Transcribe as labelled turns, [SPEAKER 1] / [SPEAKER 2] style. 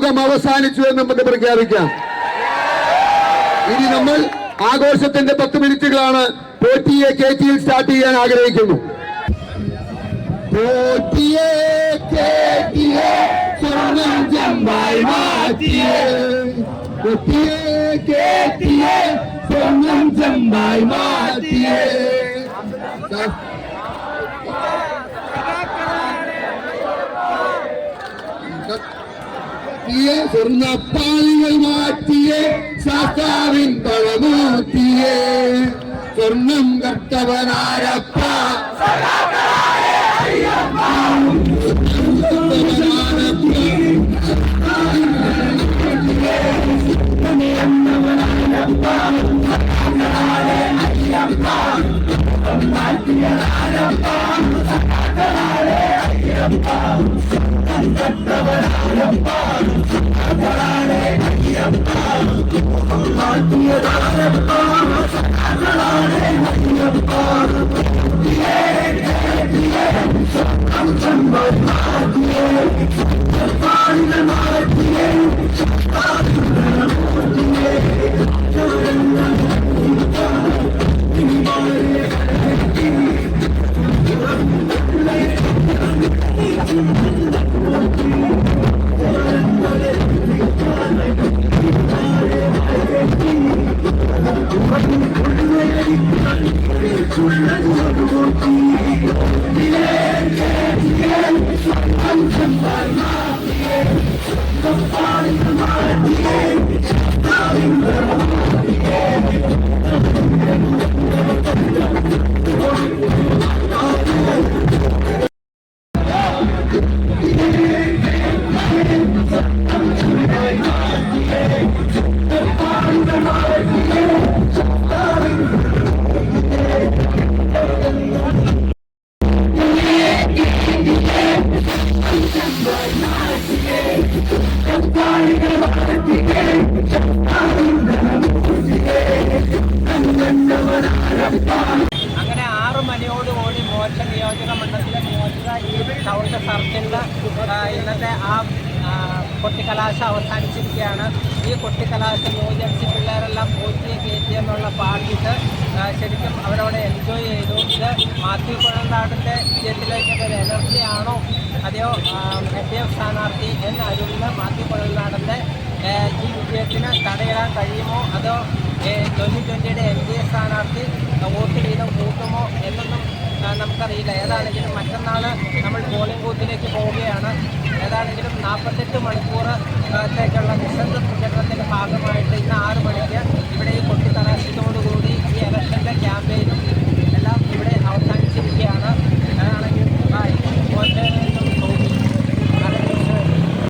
[SPEAKER 1] യുഗം അവസാനിച്ചു എന്ന് നമുക്ക് പ്രഖ്യാപിക്കാം. ഇനി നമ്മൾ ആഘോഷത്തിന്റെ 10 മിനിറ്റുകളാണ് പോറ്റിയെ കേറ്റിയിൽ സ്റ്റാർട്ട് ചെയ്യാൻ ആഗ്രഹിക്കുന്നു. പോറ്റിയെ കേറ്റിയെ സ്വർണം ചെമ്പായി മാറ്റിയേ, പോറ്റിയെ കേറ്റിയെ സ്വർണം ചെമ്പായി മാറ്റിയേ. സ്വർണ്ണപ്പാളികൾ മാറ്റിയേ, ശാസ്താവിൻ പഴമൂത്തിയേ, സ്വർണം കട്ടവനാരപ്പ
[SPEAKER 2] അങ്ങനെ 6 മണിയോടുകൂടി മോർച്ച നിയോജക മണ്ഡലത്തിലെ മോർച്ച ഈ ടൗണിലെ സർക്കിളിൽ ഇന്നത്തെ കൊട്ടിക്കലാശം അവസാനിച്ചിരിക്കുകയാണ്. ഈ കൊട്ടിക്കലാശം ന്യൂജേഴ്സി പിള്ളേരെല്ലാം പോറ്റിയെ കയറ്റിയെന്നുള്ള പാടിയിട്ട് ശരിക്കും അവരവിടെ എൻജോയ് ചെയ്തു. ഇത് മാത്യു കുഴൽനാടിൻ്റെ വിജയത്തിലേക്ക് ഒരു എനർജിയാണോ അതെയോ LDF സ്ഥാനാർത്ഥി അരുണിന് മാത്യു കുഴൽനാടിൻ്റെ ഈ വിജയത്തിന് തടയിടാൻ കഴിയുമോ അതോ 2020 NDA സ്ഥാനാർത്ഥി വോട്ട് വീതം കൂട്ടുമോ എന്നൊന്നും നമുക്കറിയില്ല. ഏതാണെങ്കിലും മറ്റന്നാൾ നമ്മൾ പോളിംഗ് ബൂത്തിലേക്ക് പോവുകയാണ്. ഏതാണെങ്കിലും 48 മണിക്കൂറത്തേക്കുള്ള നിശബ്ദ പ്രചരണത്തിൻ്റെ ഭാഗമായിട്ട് ഇന്ന് 6 മണിക്ക് ഇവിടെ ഈ കൊട്ടിക്കലാശത്തോടുകൂടി ഈ ഇലക്ഷൻ്റെ ക്യാമ്പയിൻ